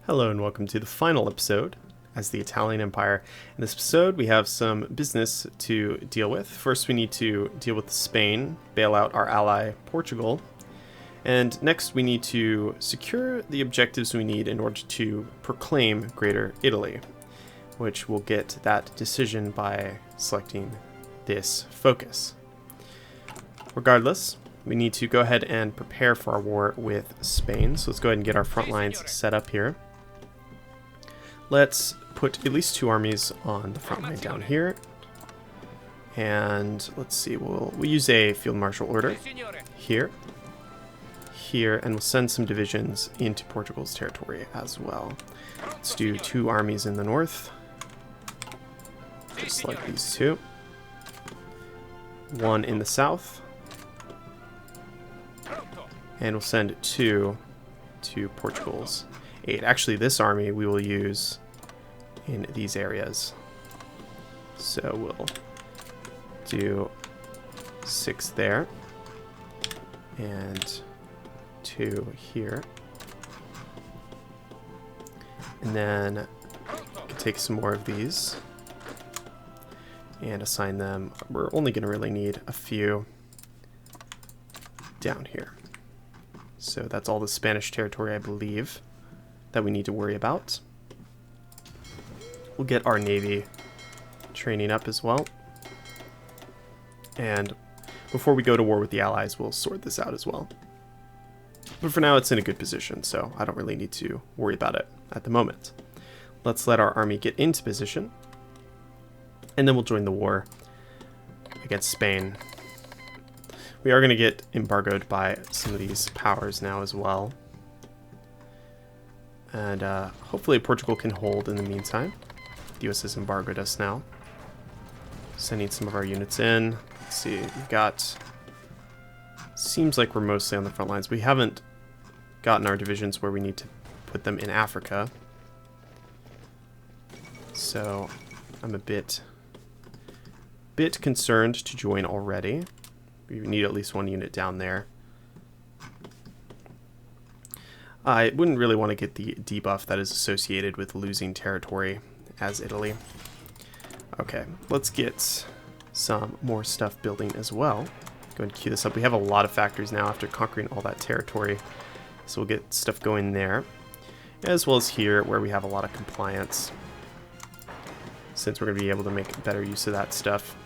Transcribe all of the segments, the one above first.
Hello and welcome to the final episode as the Italian Empire. In this episode we have some business to deal with. First we need to deal with Spain, bail out our ally Portugal, and next we need to secure the objectives we need in order to proclaim Greater Italy, which we'll get that decision by selecting this focus. Regardless, we need to go ahead and prepare for our war with Spain. So let's go ahead and get our front lines set up here. Let's put at least two armies on the front line down here. And let's see, we'll use a field marshal order here, and we'll send some divisions into Portugal's territory as well. Let's do two armies in the north, just like these two. One in the south. And we'll send two to Portugal's aid. Actually, this army we will use in these areas. So we'll do 6 there and 2 here. And then we can take some more of these and assign them. We're only going to really need a few down here. So that's all the Spanish territory, I believe, that we need to worry about. We'll get our navy training up as well. And before we go to war with the Allies, we'll sort this out as well. But for now, it's in a good position, so I don't really need to worry about it at the moment. Let's let our army get into position, and then we'll join the war against Spain. We are going to get embargoed by some of these powers now as well. And hopefully Portugal can hold in the meantime. The US has embargoed us now. Sending some of our units in. Let's see, we've got... Seems like we're mostly on the front lines. We haven't gotten our divisions where we need to put them in Africa. So I'm a bit concerned to join already. We need at least one unit down there. I wouldn't really want to get the debuff that is associated with losing territory as Italy. Okay, let's get some more stuff building as well. Go and queue this up. We have a lot of factories now after conquering all that territory. So we'll get stuff going there. As well as here where we have a lot of compliance, since we're going to be able to make better use of that stuff.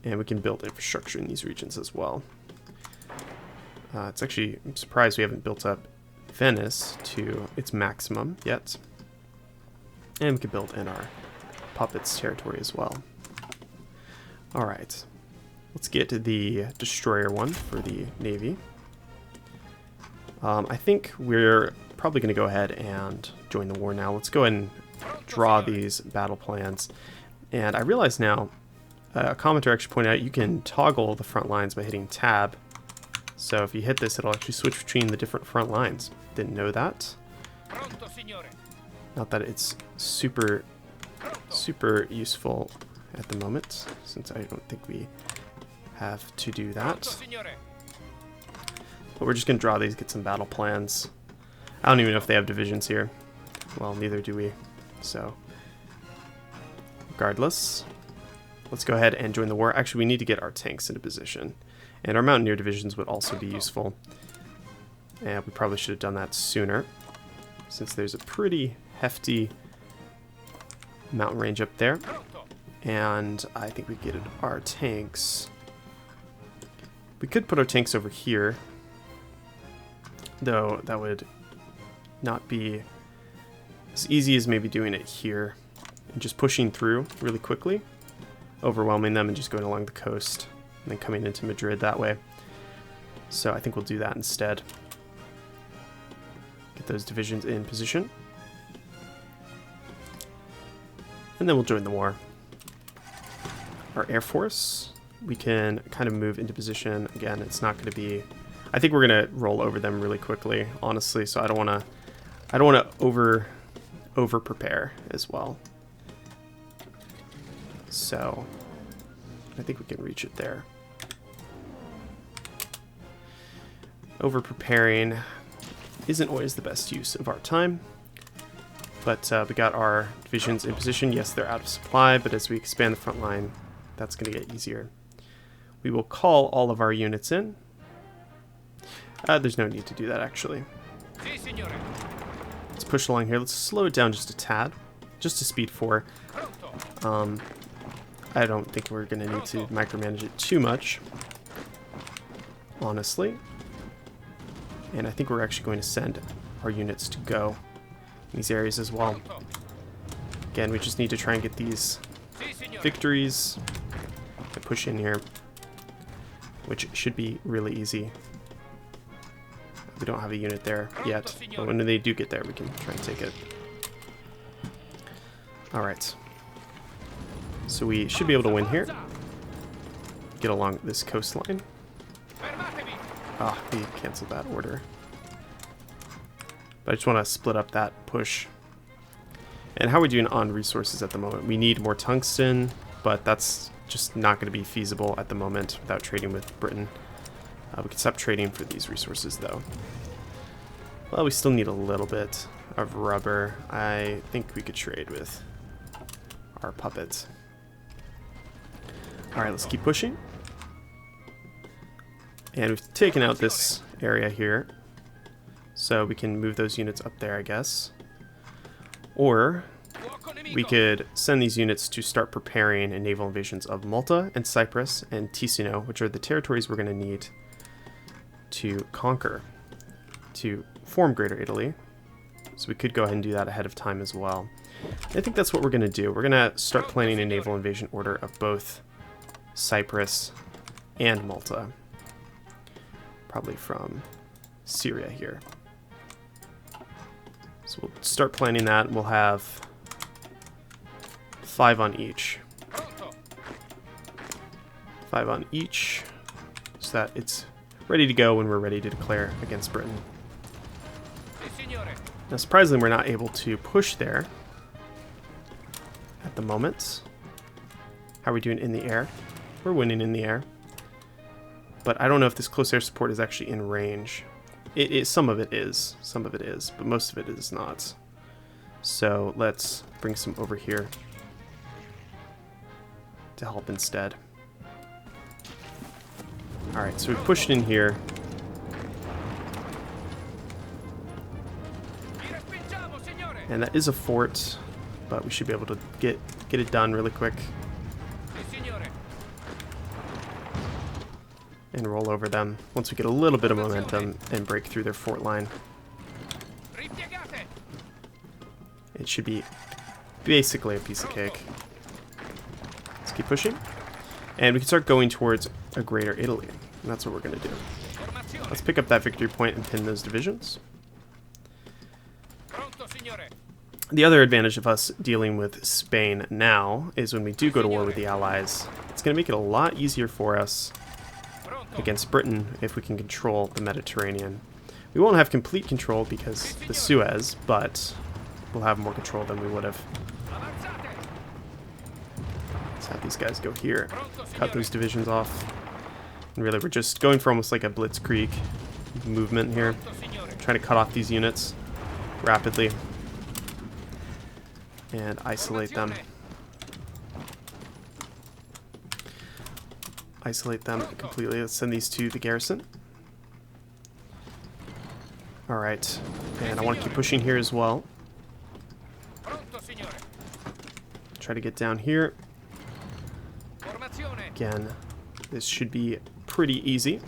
And we can build infrastructure in these regions as well. It's actually, I'm surprised we haven't built up Venice to its maximum yet. And we can build in our puppets territory as well. Alright, let's get to the destroyer one for the Navy. I think we're probably going to go ahead and join the war now. Let's go ahead and draw these battle plans. And I realize now, a commenter actually pointed out you can toggle the front lines by hitting tab. So if you hit this, it'll actually switch between the different front lines. Didn't know that. Not that it's super useful at the moment, since I don't think we have to do that. But we're just going to draw these, get some battle plans. I don't even know if they have divisions here. Well, neither do we. So, regardless, let's go ahead and join the war. Actually, we need to get our tanks into position. And our Mountaineer divisions would also be useful. And we probably should have done that sooner, since there's a pretty hefty mountain range up there. And I think we get our tanks. We could put our tanks over here, though that would not be as easy as maybe doing it here and just pushing through really quickly, overwhelming them and just going along the coast and then coming into Madrid that way. So I think we'll do that instead. Get those divisions in position. And then we'll join the war. Our Air Force, we can kind of move into position. Again, it's not going to be... I think we're going to roll over them really quickly, honestly, so I don't want to over prepare as well. So I think we can reach it there. Over preparing isn't always the best use of our time. But we got our divisions in position. Yes, they're out of supply, but as we expand the front line, that's going to get easier. We will call all of our units in. There's no need to do that, actually. Let's push along here. Let's slow it down just a tad. Just to speed 4. I don't think we're going to need to micromanage it too much, honestly. And I think we're actually going to send our units to go in these areas as well. Again, we just need to try and get these victories and push in here, which should be really easy. We don't have a unit there yet, but when they do get there, we can try and take it. Alright. So we should be able to win here. Get along this coastline. Ah, we canceled that order. But I just want to split up that push. And how are we doing on resources at the moment? We need more tungsten, but that's just not going to be feasible at the moment without trading with Britain. We can stop trading for these resources, though. Well, we still need a little bit of rubber. I think we could trade with our puppets. Alright, let's keep pushing. And we've taken out this area here, so we can move those units up there, I guess. Or we could send these units to start preparing in naval invasions of Malta and Cyprus and Ticino, which are the territories we're going to need to conquer to form Greater Italy. So we could go ahead and do that ahead of time as well. I think that's what we're going to do. We're going to start planning a naval invasion order of both Cyprus and Malta. Probably from Syria here. So we'll start planning that. We'll have 5 on each. 5 on each, so that it's ready to go when we're ready to declare against Britain. Now, surprisingly, we're not able to push there at the moment. How are we doing in the air? We're winning in the air. But I don't know if this close air support is actually in range. Some of it is, but most of it is not. So let's bring some over here to help instead. Alright, so we pushed in here. And that is a fort, but we should be able to get it done really quick. And roll over them once we get a little bit of momentum and break through their fort line. It should be basically a piece of cake. Let's keep pushing. And we can start going towards a Greater Italy. And that's what we're going to do. Let's pick up that victory point and pin those divisions. The other advantage of us dealing with Spain now is when we do go to war with the Allies, it's going to make it a lot easier for us against Britain if we can control the Mediterranean. We won't have complete control because the Suez, but we'll have more control than we would have. Let's have these guys go here, cut those divisions off. And really, we're just going for almost like a blitzkrieg movement here, trying to cut off these units rapidly and isolate them. Isolate them completely. Let's send these to the garrison. Alright, and I want to keep pushing here as well. Try to get down here. Again, this should be pretty easy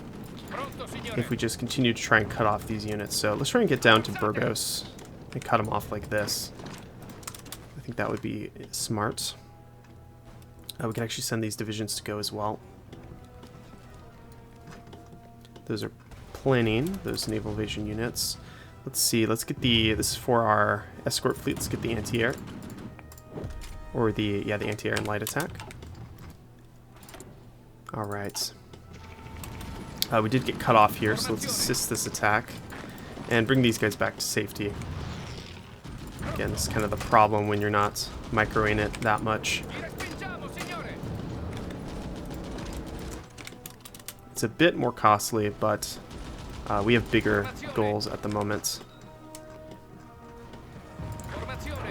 if we just continue to try and cut off these units. So let's try and get down to Burgos and cut them off like this. I think that would be smart. We can actually send these divisions to go as well. Those are planning, those naval invasion units. Let's see, let's get the, this is for our escort fleet, let's get the anti-air. Or the, yeah, the anti-air and light attack. Alright. We did get cut off here, so let's assist this attack. And bring these guys back to safety. Again, this is kind of the problem when you're not microing it that much. It's a bit more costly, but we have bigger goals at the moment.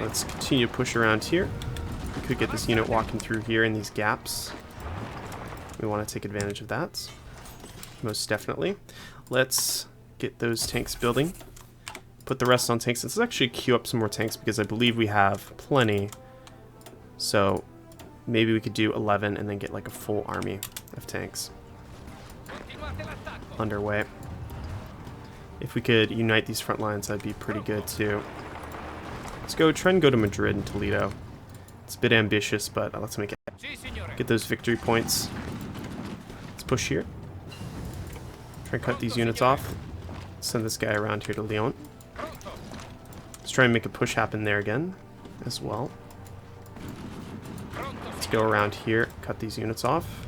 Let's continue to push around here. We could get this unit walking through here in these gaps. We want to take advantage of that. Most definitely. Let's get those tanks building. Put the rest on tanks. Let's actually queue up some more tanks because I believe we have plenty. So maybe we could do 11 and then get like a full army of tanks underway. If we could unite these front lines, that'd be pretty good too. Let's go try and go to Madrid and Toledo. It's a bit ambitious, but let's make it. Get those victory points. Let's push here. Try and cut these units off. Send this guy around here to Lyon. Let's try and make a push happen there again as well. Let's go around here, cut these units off.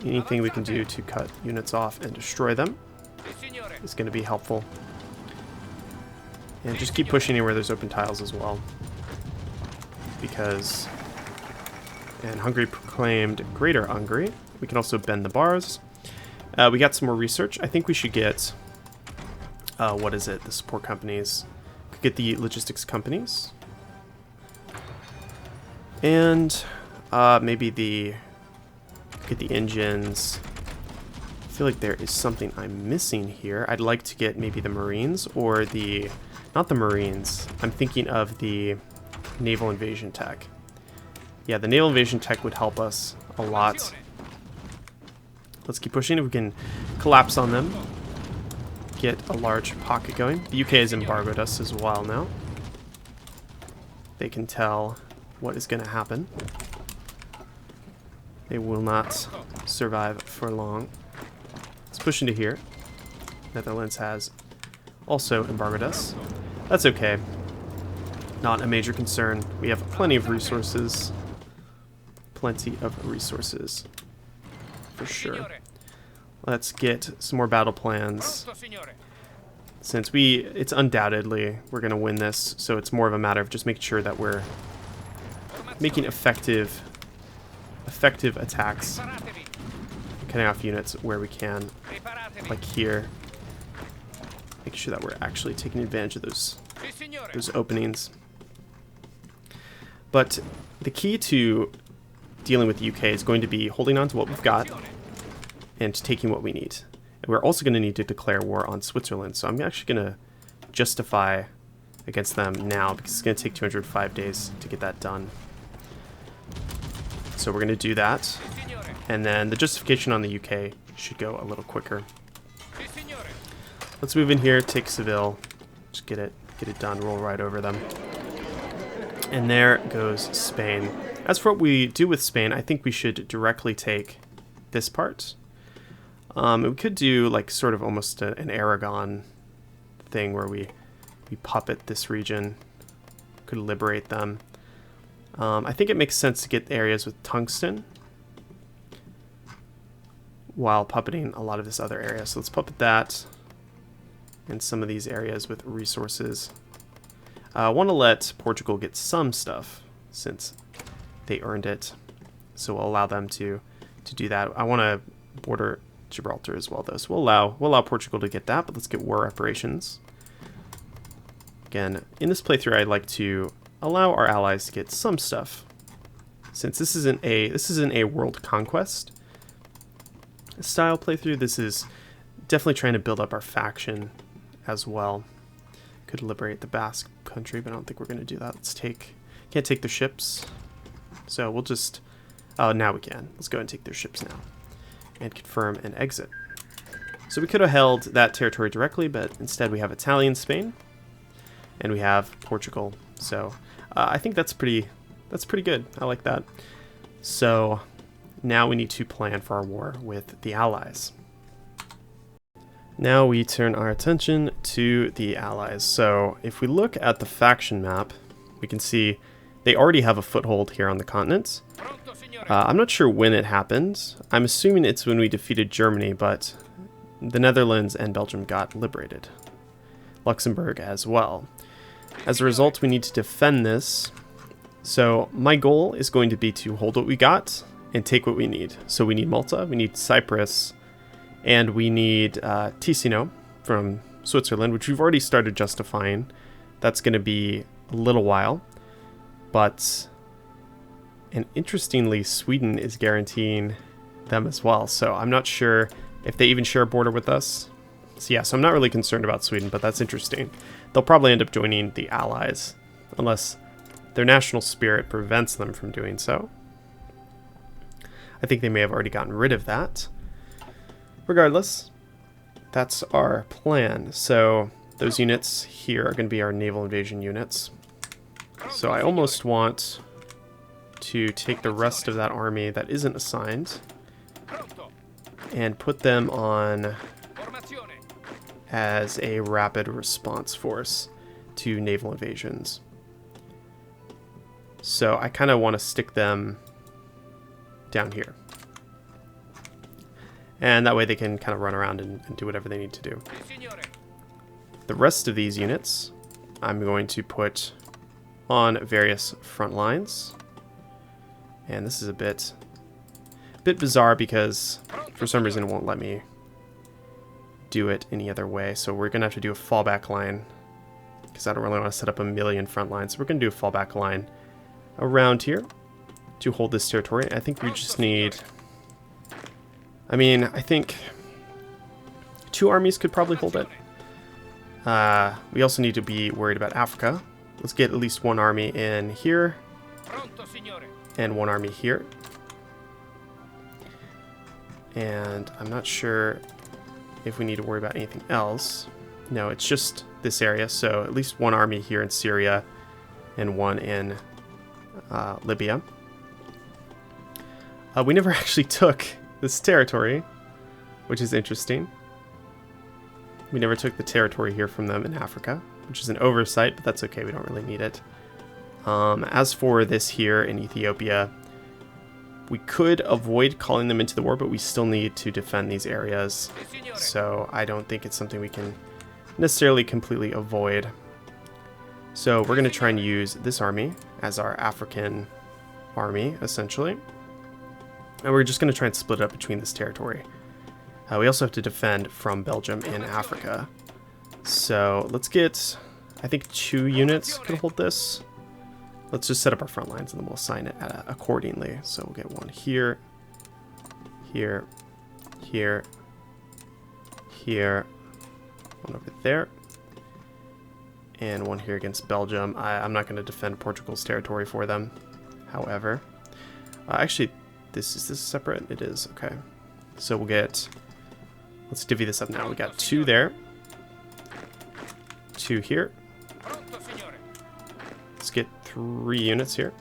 Anything we can do to cut units off and destroy them is going to be helpful. And just keep pushing anywhere there's open tiles as well. Because... And Hungary proclaimed Greater Hungary. We can also bend the bars. We got some more research. I think we should get... what is it? The support companies. Could get the logistics companies. And maybe the... Get the engines. I feel like there is something I'm missing here. I'd like to get maybe the Marines or the... Not the Marines. I'm thinking of the naval invasion tech. Yeah, the naval invasion tech would help us a lot. Let's keep pushing. If we can collapse on them, get a large pocket going. The UK has embargoed us as well now. They can tell what is going to happen. They will not survive for long. Let's push into here. Netherlands has also embargoed us. That's okay. Not a major concern. We have plenty of resources. Plenty of resources. For sure. Let's get some more battle plans. Since it's undoubtedly we're going to win this, so it's more of a matter of just making sure that we're making effective attacks, cutting off units where we can, like here. Making sure that we're actually taking advantage of those openings. But the key to dealing with the UK is going to be holding on to what we've got and taking what we need. And we're also going to need to declare war on Switzerland, so I'm actually going to justify against them now because it's going to take 205 days to get that done. So we're going to do that, and then the justification on the UK should go a little quicker. Let's move in here, take Seville, just get it done, roll right over them. And there goes Spain. As for what we do with Spain, I think we should directly take this part. We could do like sort of almost an Aragon thing where we puppet this region, could liberate them. I think it makes sense to get areas with tungsten while puppeting a lot of this other area. So let's puppet that and some of these areas with resources. I want to let Portugal get some stuff since they earned it. So we'll allow them to do that. I want to border Gibraltar as well, though. So we'll allow Portugal to get that, but let's get war reparations. Again, in this playthrough, I'd like to allow our allies to get some stuff, since this isn't a world conquest style playthrough. This is definitely trying to build up our faction as well. Could liberate the Basque country, but I don't think we're going to do that. Can't take their ships, so we'll just now we can. Let's go and take their ships now and confirm an exit. So we could have held that territory directly, but instead we have Italian Spain and we have Portugal. So I think that's pretty good. I like that. So now we need to plan for our war with the Allies. Now we turn our attention to the Allies. So if we look at the faction map, we can see they already have a foothold here on the continent. I'm not sure when it happened. I'm assuming it's when we defeated Germany, but the Netherlands and Belgium got liberated. Luxembourg as well. As a result, we need to defend this. So my goal is going to be to hold what we got and take what we need. So we need Malta, we need Cyprus, and we need Ticino from Switzerland, which we've already started justifying. That's going to be a little while. But, and interestingly, Sweden is guaranteeing them as well. So I'm not sure if they even share a border with us. So yeah, so I'm not really concerned about Sweden, but that's interesting. They'll probably end up joining the Allies, unless their national spirit prevents them from doing so. I think they may have already gotten rid of that. Regardless, that's our plan. So those units here are going to be our naval invasion units. So I almost want to take the rest of that army that isn't assigned and put them on as a rapid response force to naval invasions. So I kind of want to stick them down here. And that way they can kind of run around and do whatever they need to do. The rest of these units I'm going to put on various front lines. And this is a bit bizarre because for some reason it won't let me do it any other way. So we're going to have to do a fallback line because I don't really want to set up a million front lines. So we're going to do a fallback line around here to hold this territory. I think we just need... I think 2 armies could probably hold it. We also need to be worried about Africa. Let's get at least 1 army in here and 1 army here. And I'm not sure if we need to worry about anything else. No, it's just this area. So at least 1 army here in Syria and 1 in Libya. We never actually took this territory, which is interesting. We never took the territory here from them in Africa, which is an oversight, but that's okay. We don't really need it. As for this here in Ethiopia, we could avoid calling them into the war, but we still need to defend these areas. So I don't think it's something we can necessarily completely avoid. So we're going to try and use this army as our African army, essentially. And we're just going to try and split it up between this territory. We also have to defend from Belgium in Africa. So let's get, I think 2 units could hold this. Let's just set up our front lines and then we'll assign it accordingly. So we'll get 1 here, here, here, here, 1 over there, and 1 here against Belgium. I'm not going to defend Portugal's territory for them, however. Actually, is this separate? It is, okay. So we'll get, let's divvy this up now. We got 2 there, 2 here. Let's get 3 units here.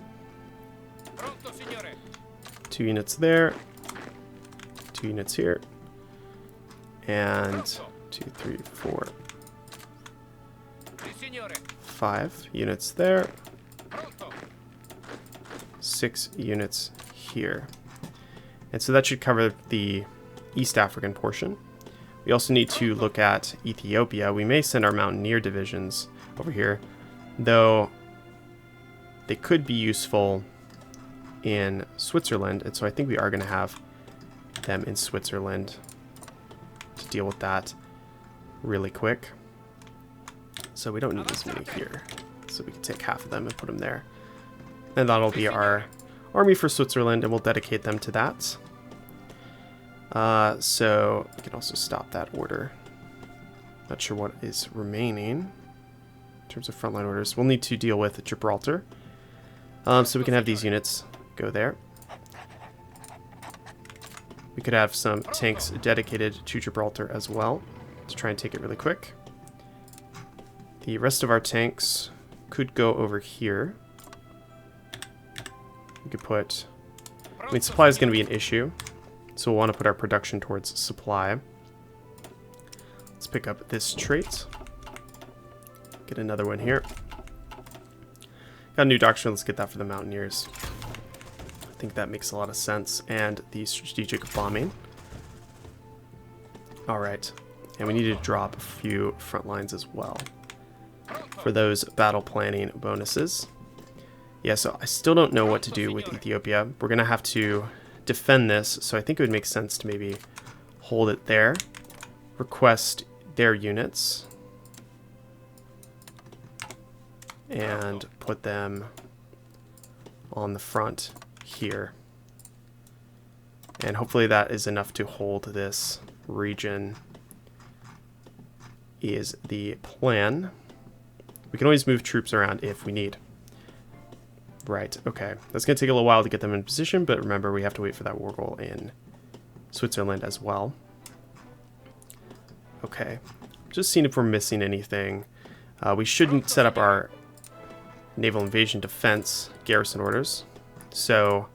2 units there, 2 units here, and 2, 3, 4, 5 units there, 6 units here. And so that should cover the East African portion. We also need to look at Ethiopia. We may send our Mountaineer divisions over here, though they could be useful in Switzerland, and so I think we are going to have them in Switzerland to deal with that really quick. So we don't need as many here, so we can take half of them and put them there. And that'll be our army for Switzerland, and we'll dedicate them to that. So we can also stop that order. Not sure what is remaining in terms of frontline orders. We'll need to deal with Gibraltar. So we can have these units go there. We could have some tanks dedicated to Gibraltar as well to try and take it really quick. The rest of our tanks could go over here. We could put... supply is going to be an issue, so we'll want to put our production towards supply. Let's pick up this trait. Get another one here. Got a new doctrine, let's get that for the Mountaineers. I think that makes a lot of sense. And the strategic bombing. Alright, and we need to drop a few front lines as well for those battle planning bonuses. Yeah, so I still don't know what to do with Ethiopia. We're going to have to defend this, so I think it would make sense to maybe hold it there. Request their units. and put them on the front here. And hopefully that is enough to hold this region, is the plan. We can always move troops around if we need. Right, okay. That's going to take a little while to get them in position, but remember we have to wait for that war goal in Switzerland as well. Okay, just seeing if we're missing anything. We shouldn't set up our naval invasion defense garrison orders, so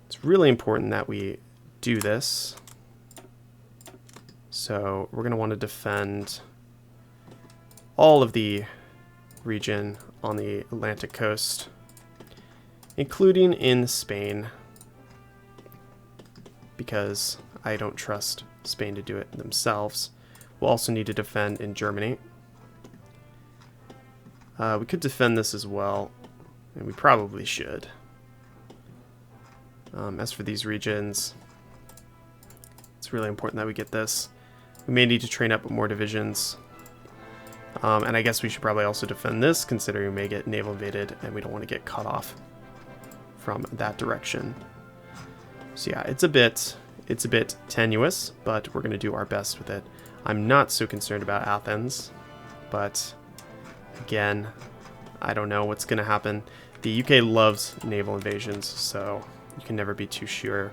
it's really important that we do this. So we're going to want to defend all of the region on the Atlantic coast, including in Spain, because I don't trust Spain to do it themselves. We'll also need to defend in Germany. We could defend this as well, and we probably should. As for these regions, it's really important that we get this. We may need to train up more divisions. And I guess we should probably also defend this, considering we may get naval invaded, and we don't want to get cut off from that direction. So yeah, it's a bit tenuous, but we're going to do our best with it. I'm not so concerned about Athens, but again, I don't know what's going to happen. The UK loves naval invasions, so you can never be too sure.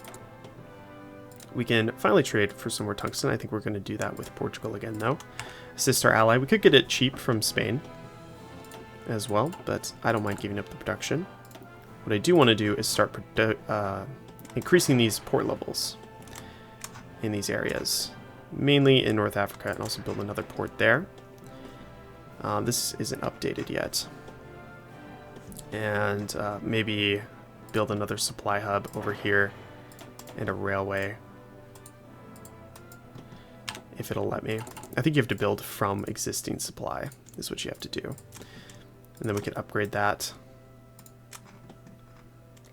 We can finally trade for some more tungsten. I think we're going to do that with Portugal again, though. Assist our ally. We could get it cheap from Spain as well, but I don't mind giving up the production. What I do want to do is start increasing these port levels in these areas, mainly in North Africa, and also build another port there. This isn't updated yet. And maybe build another supply hub over here and a railway, if it'll let me. I think you have to build from existing supply is what you have to do. And then we can upgrade that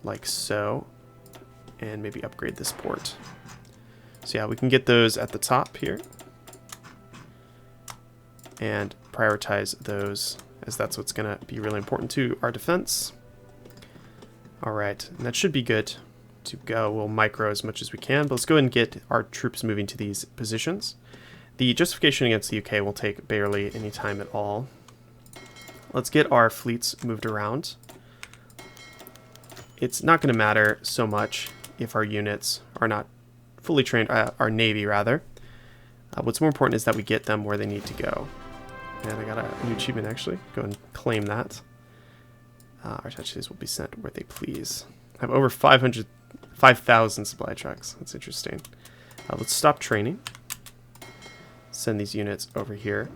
like so, and maybe upgrade this port. So yeah, we can get those at the top here and prioritize those, as that's what's going to be really important to our defense. All right, and that should be good to go. We'll micro as much as we can, but let's go ahead and get our troops moving to these positions. The justification against the UK will take barely any time at all. Let's get our fleets moved around. It's not going to matter so much if our units are not fully trained, our navy rather. What's more important is that we get them where they need to go. And I got a new achievement actually. Go and claim that. Our attaches will be sent where they please. I have over 5,000 supply trucks. That's interesting. Let's stop training. Send these units over here.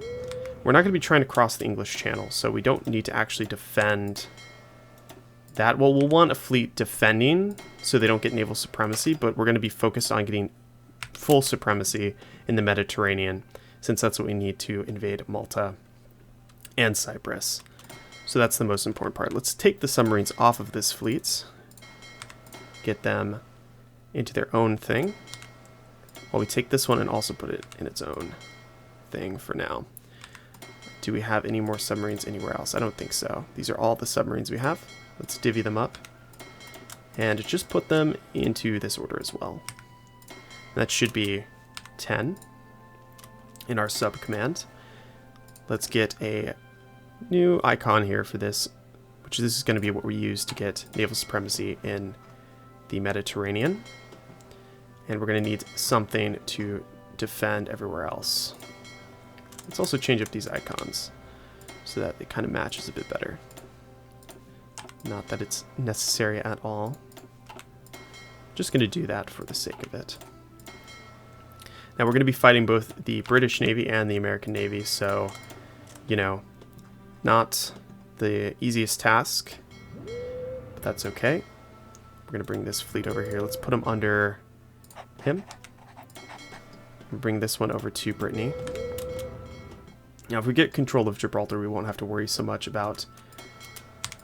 We're not going to be trying to cross the English Channel, so we don't need to actually defend that. Well, we'll want a fleet defending so they don't get naval supremacy, but we're going to be focused on getting full supremacy in the Mediterranean, since that's what we need to invade Malta and Cyprus. So that's the most important part. Let's take the submarines off of this fleet, get them into their own thing, while we take this one and also put it in its own thing for now. Do we have any more submarines anywhere else? I don't think so. These are all the submarines we have. Let's divvy them up and just put them into this order as well. That should be 10 in our sub command. Let's get a new icon here for this, which this is going to be what we use to get naval supremacy in the Mediterranean. And we're going to need something to defend everywhere else. Let's also change up these icons so that it kind of matches a bit better. Not that it's necessary at all. Just going to do that for the sake of it. Now we're going to be fighting both the British Navy and the American Navy, so, you know, not the easiest task, but that's okay. We're going to bring this fleet over here. Let's put him under him. Bring this one over to Brittany. Now, if we get control of Gibraltar, we won't have to worry so much about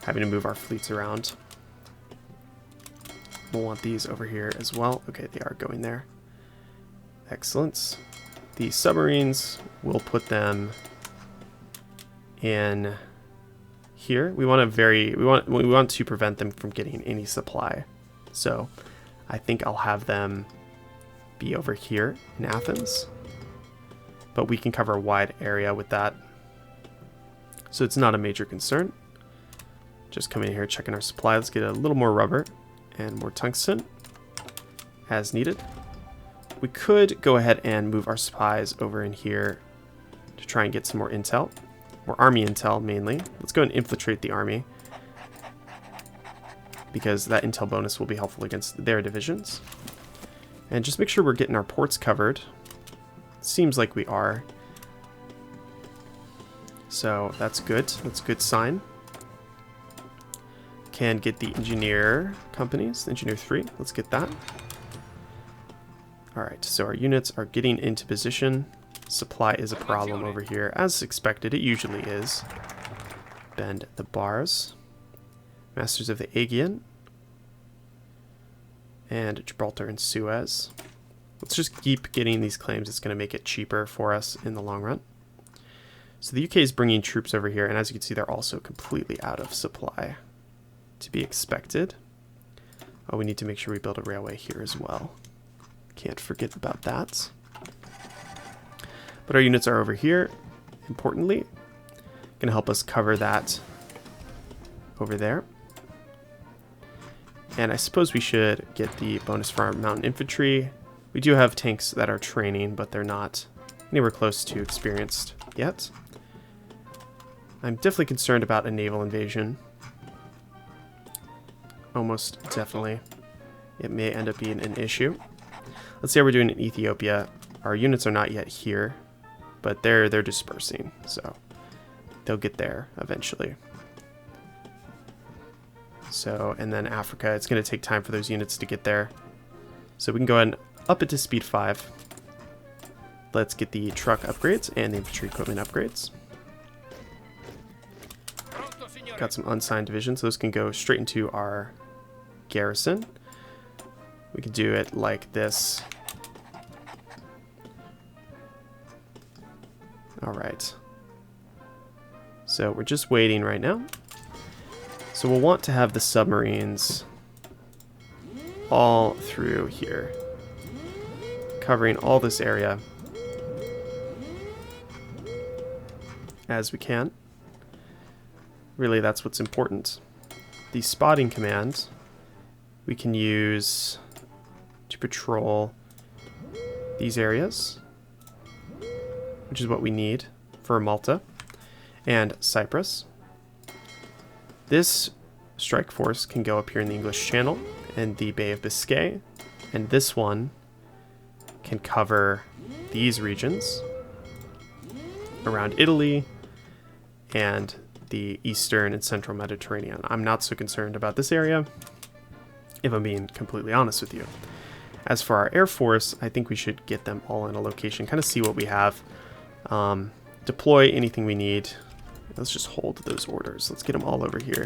having to move our fleets around. We'll want these over here as well. Okay, they are going there. Excellent. The submarines, we'll put them in here. We want to prevent them from getting any supply. So I think I'll have them be over here in Athens. But we can cover a wide area with that. So it's not a major concern. Just coming in here, checking our supply. Let's get a little more rubber and more tungsten as needed. We could go ahead and move our spies over in here to try and get some more intel. More army intel, mainly. Let's go and infiltrate the army, because that intel bonus will be helpful against their divisions. And just make sure we're getting our ports covered. Seems like we are. So that's good. That's a good sign. Can get the engineer companies. Engineer 3. Let's get that. Alright, so our units are getting into position. Supply is a problem over here. As expected, it usually is. Bend the bars. Masters of the Aegean. And Gibraltar and Suez. Let's just keep getting these claims. It's going to make it cheaper for us in the long run. So the UK is bringing troops over here, and as you can see, they're also completely out of supply. To be expected. Oh, we need to make sure we build a railway here as well. Can't forget about that. But our units are over here, importantly. Going to help us cover that over there. And I suppose we should get the bonus for our mountain infantry. We do have tanks that are training, but they're not anywhere close to experienced yet. I'm definitely concerned about a naval invasion. Almost definitely. It may end up being an issue. Let's see how we're doing in Ethiopia. Our units are not yet here, but they're dispersing, so they'll get there eventually. So, and then Africa, it's going to take time for those units to get there. So we can go ahead and up it to speed 5. Let's get the truck upgrades and the infantry equipment upgrades. Got some unsigned divisions. Those can go straight into our garrison. We can do it like this. Alright. So we're just waiting right now. So we'll want to have the submarines all through here, covering all this area as we can. Really, that's what's important. The spotting command we can use to patrol these areas, which is what we need for Malta and Cyprus. This strike force can go up here in the English Channel and the Bay of Biscay, and this one can cover these regions around Italy and the eastern and central Mediterranean. I'm not so concerned about this area, if I'm being completely honest with you. As for our Air Force, I think we should get them all in a location, kind of see what we have, deploy anything we need. Let's just hold those orders. Let's get them all over here,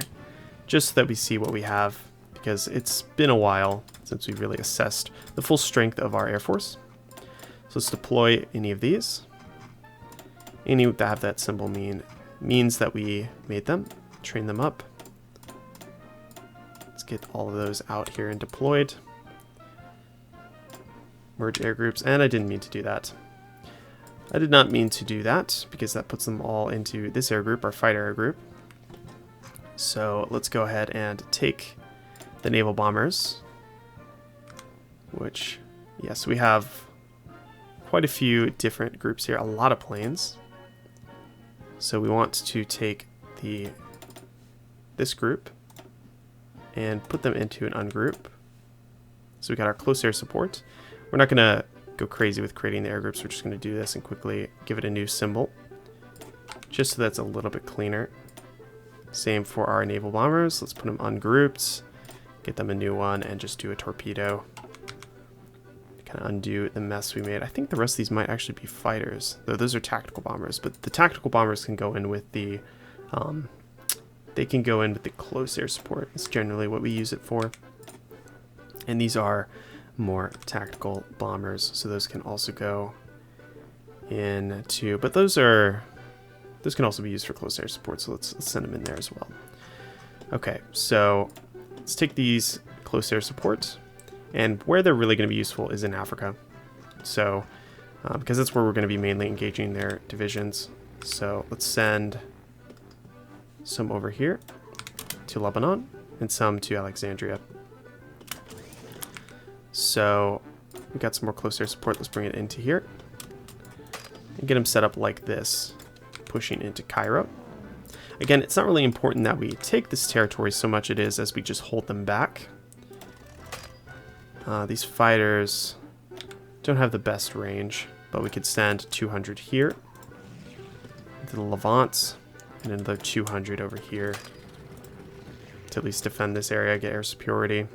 just so that we see what we have, because it's been a while since we really assessed the full strength of our Air Force. So let's deploy any of these. Any that have that symbol means that we made them, train them up. Let's get all of those out here and deployed. Merge air groups, and I didn't mean to do that. I did not mean to do that, because that puts them all into this air group, our fighter air group. So let's go ahead and take the naval bombers, which, yes, we have quite a few different groups here, a lot of planes. So we want to take this group and put them into an ungroup. So we got our close air support. We're not going to go crazy with creating the air groups. We're just going to do this and quickly give it a new symbol, just so that's a little bit cleaner. Same for our naval bombers. Let's put them ungrouped, get them a new one, and just do a torpedo. Kind of undo the mess we made. I think the rest of these might actually be fighters, though those are tactical bombers. But the tactical bombers can go in with the close air support. It's generally what we use it for. And these are more tactical bombers, so those can also go into, but those are This can also be used for close air support, so let's send them in there as well. Okay, so let's take these close air support, and where they're really going to be useful is in Africa. So, because that's where we're going to be mainly engaging their divisions. So let's send some over here to Lebanon and some to Alexandria. So we got some more close air support. Let's bring it into here and get them set up like this, pushing into Cairo. Again, it's not really important that we take this territory so much it is as we just hold them back. These fighters don't have the best range, but we could send 200 here into the Levant and another 200 over here to at least defend this area, get air superiority.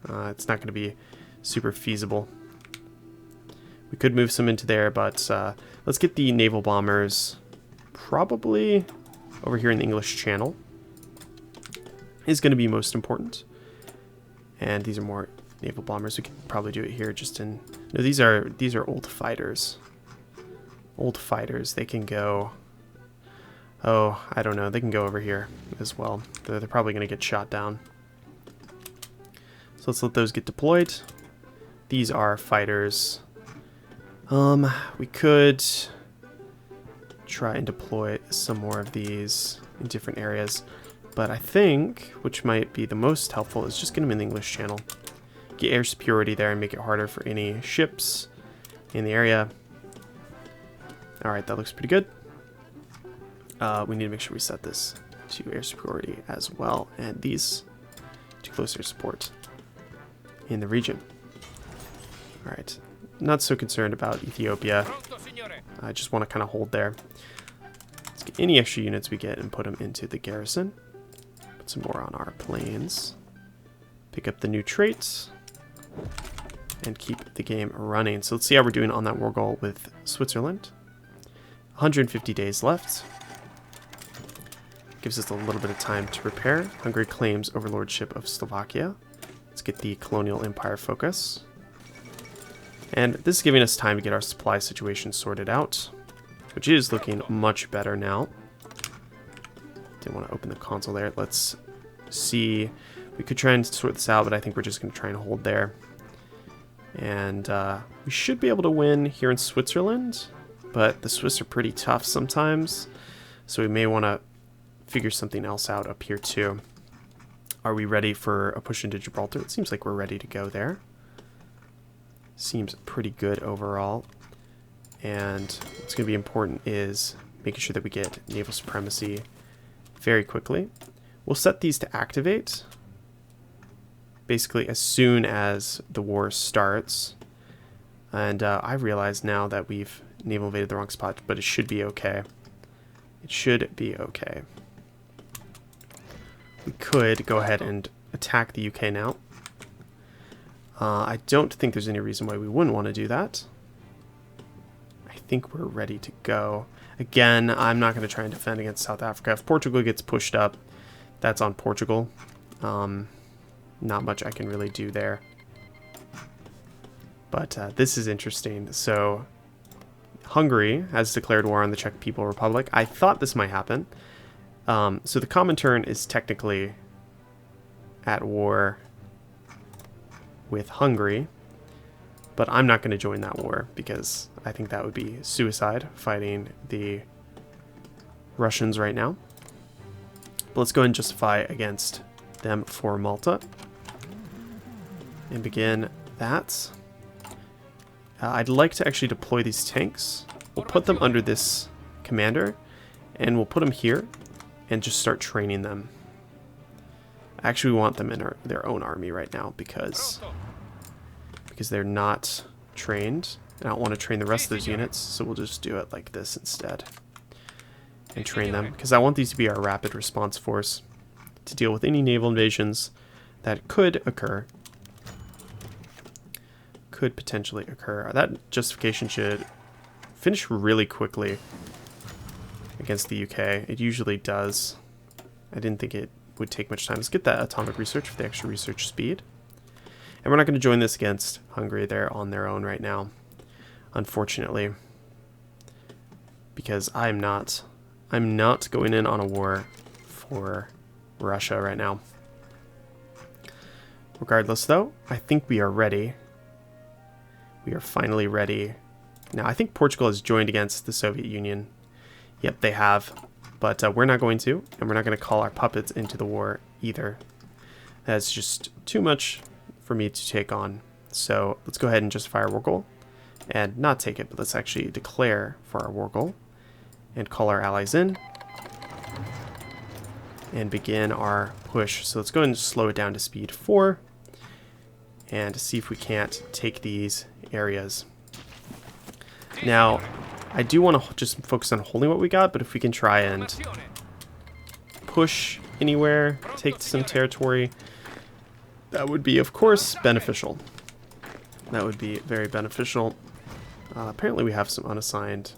It's not going to be super feasible. We could move some into there, but let's get the naval bombers probably over here in the English Channel is going to be most important. And these are more naval bombers. We could probably do it here just in... No, these are old fighters. Old fighters. They can go... Oh, I don't know. They can go over here as well. They're probably going to get shot down. So let's let those get deployed. These are fighters. We could try and deploy some more of these in different areas. But I think, which might be the most helpful, is just get them in the English Channel. Get air superiority there and make it harder for any ships in the area. Alright, that looks pretty good. We need to make sure we set this to air superiority as well. And these to close air support in the region. Alright, not so concerned about Ethiopia. I just want to kind of hold there. Let's get any extra units we get and put them into the garrison. Put some more on our planes. Pick up the new traits. And keep the game running. So let's see how we're doing on that war goal with Switzerland. 150 days left. Gives us a little bit of time to prepare. Hungary claims overlordship of Slovakia. Let's get the colonial empire focus. And this is giving us time to get our supply situation sorted out, which is looking much better now. Didn't want to open the console there. Let's see. We could try and sort this out, but I think we're just going to try and hold there. And we should be able to win here in Switzerland, but the Swiss are pretty tough sometimes, so we may want to figure something else out up here too. Are we ready for a push into Gibraltar? It seems like we're ready to go there. Seems pretty good overall. And what's going to be important is making sure that we get naval supremacy very quickly. We'll set these to activate basically as soon as the war starts. And I realize now that we've naval invaded the wrong spot, but it should be okay. It should be okay. We could go ahead and attack the UK now. I don't think there's any reason why we wouldn't want to do that. I think we're ready to go. Again, I'm not going to try and defend against South Africa. If Portugal gets pushed up, that's on Portugal. Not much I can really do there. But this is interesting. So Hungary has declared war on the Czech People Republic. I thought this might happen. So the Comintern is technically at war with Hungary, but I'm not going to join that war because I think that would be suicide fighting the Russians right now. But let's go ahead and justify against them for Malta and begin that. I'd like to actually deploy these tanks. We'll put them under this commander and we'll put them here and just start training them. I actually want them in their own army right now because they're not trained. I don't want to train the rest of those units, so we'll just do it like this instead and train them because I want these to be our rapid response force to deal with any naval invasions that could occur. Could potentially occur. That justification should finish really quickly against the UK. It usually does. I didn't think it would take much time. Let's get that atomic research for the extra research speed. And we're not going to join this against Hungary. They're on their own right now, unfortunately, because I'm not I'm not going in on a war for Russia right now. Regardless, though, I think we are ready. We are finally ready. Now, I think Portugal has joined against the Soviet Union. Yep, they have. But we're not going to, and we're not going to call our puppets into the war either. That's just too much for me to take on. So let's go ahead and justify our war goal. And not take it, but let's actually declare for our war goal. And call our allies in. And begin our push. So let's go ahead and slow it down to speed 4. And see if we can't take these areas. Now, I do want to just focus on holding what we got, but if we can try and push anywhere, take some territory, that would be, of course, beneficial. That would be very beneficial. Apparently we have some unassigned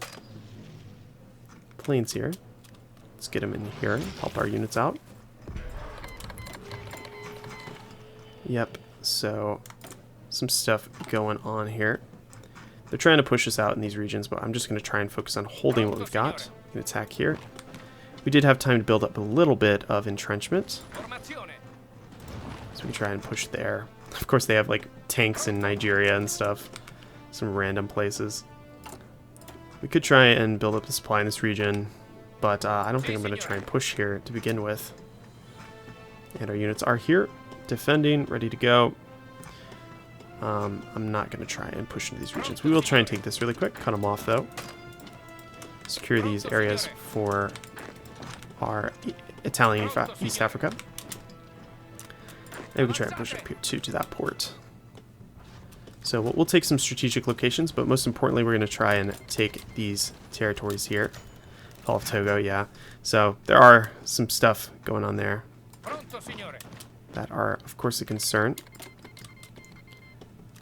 planes here. Let's get them in here, help our units out. Yep, so some stuff going on here. They're trying to push us out in these regions, but I'm just going to try and focus on holding what we've got. We can attack here. We did have time to build up a little bit of entrenchment. So we try and push there. Of course, they have like tanks in Nigeria and stuff. Some random places. We could try and build up the supply in this region, but I don't think I'm going to try and push here to begin with. And our units are here, defending, ready to go. I'm not going to try and push into these regions. We will try and take this really quick, cut them off though. Secure these areas for our Italian East Africa. And we can try and push up here too to that port. So we'll take some strategic locations, but most importantly we're going to try and take these territories here. All of Togo, yeah. So there are some stuff going on there that are of course a concern.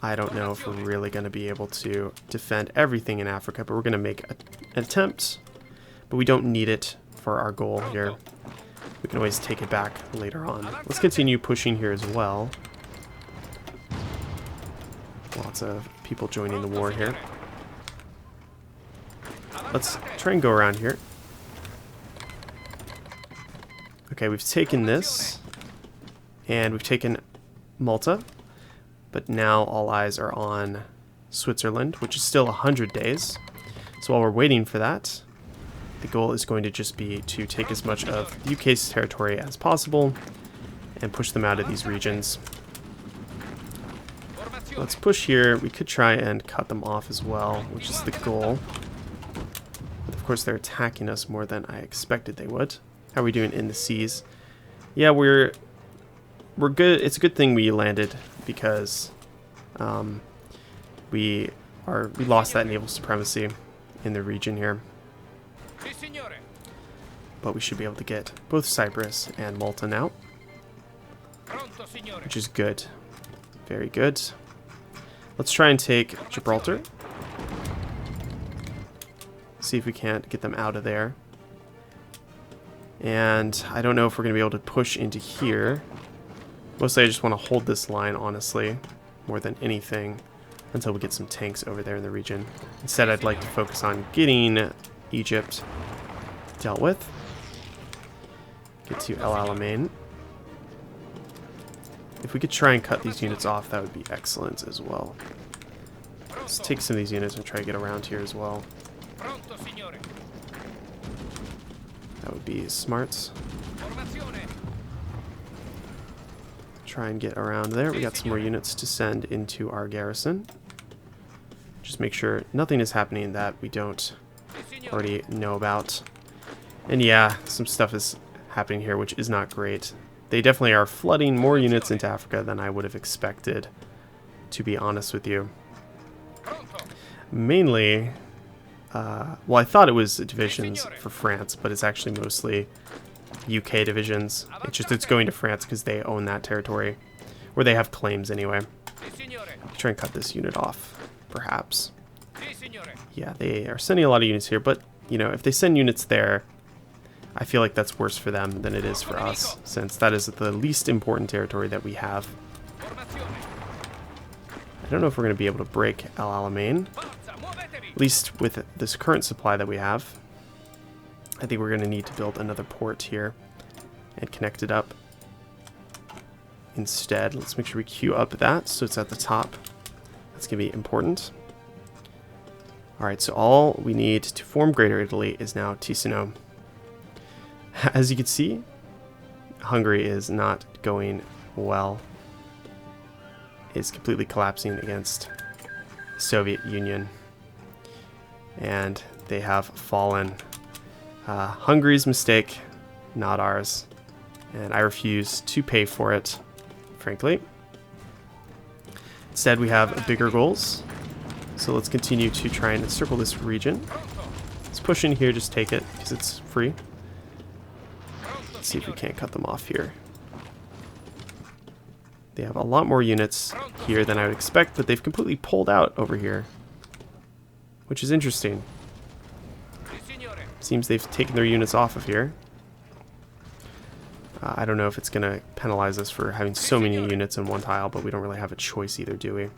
I don't know if we're really going to be able to defend everything in Africa, but we're going to make an attempt. But we don't need it for our goal here. We can always take it back later on. Let's continue pushing here as well. Lots of people joining the war here. Let's try and go around here. Okay, we've taken this. And we've taken Malta. But now all eyes are on Switzerland, which is still 100 days. So while we're waiting for that, the goal is going to just be to take as much of the UK's territory as possible and push them out of these regions. Let's push here. We could try and cut them off as well, which is the goal. But of course, they're attacking us more than I expected they would. How are we doing in the seas? Yeah, we're good. It's a good thing we landed because we lost that naval supremacy in the region here. But we should be able to get both Cyprus and Malta now, which is good. Very good. Let's try and take Gibraltar. See if we can't get them out of there. And I don't know if we're going to be able to push into here. Mostly I just want to hold this line, honestly, more than anything, until we get some tanks over there in the region. Instead, I'd like to focus on getting Egypt dealt with. Get to El Alamein. If we could try and cut these units off, that would be excellent as well. Let's take some of these units and try to get around here as well. That would be smart. Try and get around there. We got some more units to send into our garrison. Just make sure nothing is happening that we don't already know about. And yeah, some stuff is happening here which is not great. They definitely are flooding more units into Africa than I would have expected, to be honest with you. Mainly, well, I thought it was divisions for France, but it's actually mostly UK divisions. It's going to France because they own that territory, or they have claims anyway. Try and cut this unit off, perhaps. Yeah, they are sending a lot of units here, but you know, if they send units there, I feel like that's worse for them than it is for us, since that is the least important territory that we have. I don't know if we're going to be able to break El Alamein, at least with this current supply that we have. I think we're going to need to build another port here and connect it up instead. Let's make sure we queue up that so it's at the top. That's going to be important. Alright, so all we need to form Greater Italy is now Ticino. As you can see, Hungary is not going well. It's completely collapsing against the Soviet Union. And they have fallen. Hungary's mistake, not ours. And I refuse to pay for it, frankly. Instead, we have bigger goals. So let's continue to try and encircle this region. Let's push in here, just take it, because it's free. Let's see if we can't cut them off here. They have a lot more units here than I would expect, but they've completely pulled out over here, which is interesting. Seems they've taken their units off of here. I don't know if it's going to penalize us for having so many units in one tile, but we don't really have a choice either, do we?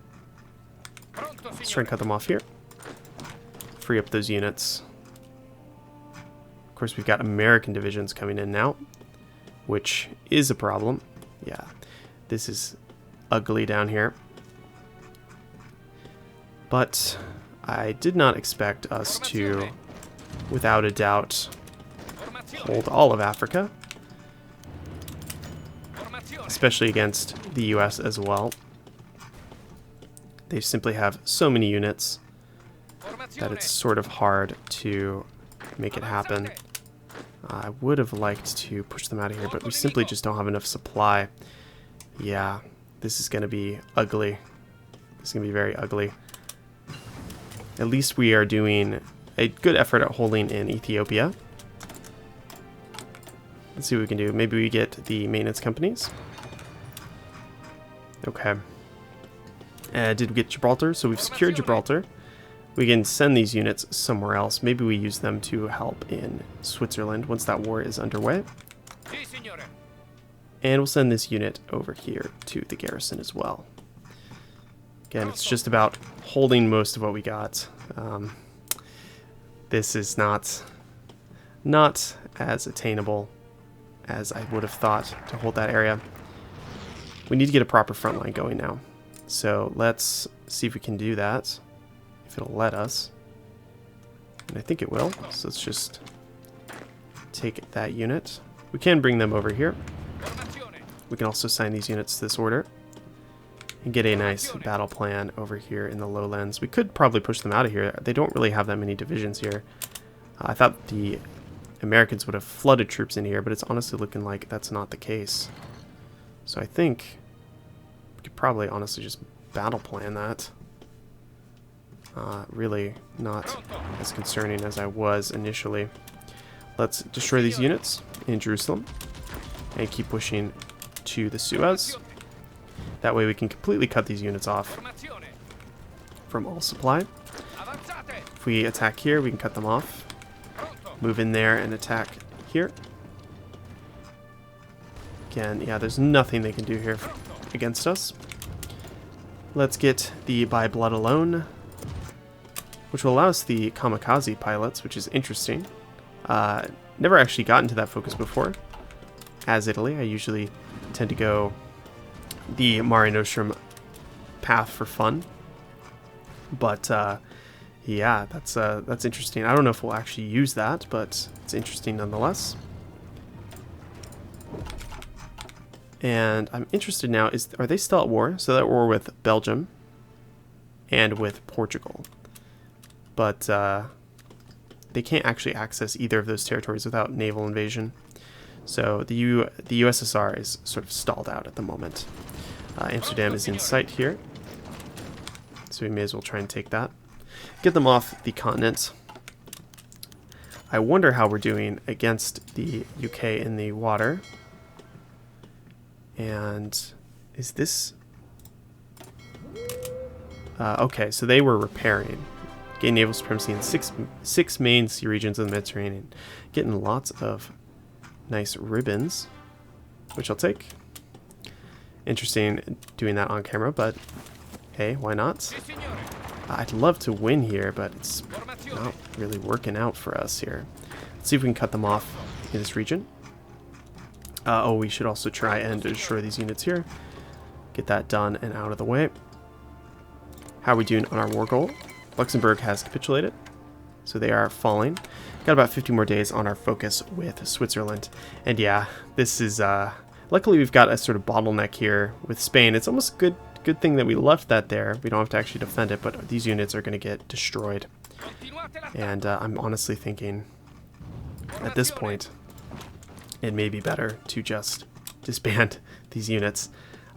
Let's try and cut them off here. Free up those units. Of course, we've got American divisions coming in now, which is a problem. Yeah, this is ugly down here. But I did not expect us to, without a doubt, hold all of Africa. Especially against the US as well. They simply have so many units that it's sort of hard to make it happen. I would have liked to push them out of here, but we simply just don't have enough supply. Yeah, this is going to be ugly. This is going to be very ugly. At least we are doing a good effort at holding in Ethiopia. Let's see what we can do. Maybe we get the maintenance companies. Okay. Did we get Gibraltar? So we've secured Gibraltar. We can send these units somewhere else. Maybe we use them to help in Switzerland once that war is underway. And we'll send this unit over here to the garrison as well. Again, it's just about holding most of what we got. This is not as attainable as I would have thought to hold that area. We need to get a proper front line going now. So let's see if we can do that, if it'll let us. And I think it will. So let's just take that unit. We can bring them over here. We can also assign these units to this order and get a nice battle plan over here in the lowlands. We could probably push them out of here. They don't really have that many divisions here. I thought the Americans would have flooded troops in here, but it's honestly looking like that's not the case. So I think we could probably honestly just battle plan that. Really not as concerning as I was initially. Let's destroy these units in Jerusalem and keep pushing to the Suez. That way we can completely cut these units off from all supply. If we attack here, we can cut them off. Move in there and attack here. Again, yeah, there's nothing they can do here against us. Let's get the by blood alone, which will allow us the kamikaze pilots, which is interesting. Never actually got into that focus before. As Italy, I usually tend to go the Mare Nostrum path for fun. But yeah, that's interesting. I don't know if we'll actually use that, but it's interesting nonetheless. And I'm interested now, are they still at war? So they're at war with Belgium and with Portugal. But they can't actually access either of those territories without naval invasion. So the USSR is sort of stalled out at the moment. Amsterdam is in sight here. So we may as well try and take that. Get them off the continent. I wonder how we're doing against the UK in the water. And is this... okay, so they were repairing. Gain naval supremacy in six main sea regions of the Mediterranean. Getting lots of nice ribbons, which I'll take. Interesting doing that on camera, but hey, why not? I'd love to win here, but it's not really working out for us here. Let's see if we can cut them off in this region. Oh, we should also try and destroy these units here. Get that done and out of the way. How are we doing on our war goal? Luxembourg has capitulated, so they are falling. Got about 50 more days on our focus with Switzerland. And yeah, this is... luckily we've got a sort of bottleneck here with Spain. It's almost good thing that we left that there. We don't have to actually defend it, but these units are going to get destroyed. And I'm honestly thinking, at this point, it may be better to just disband these units.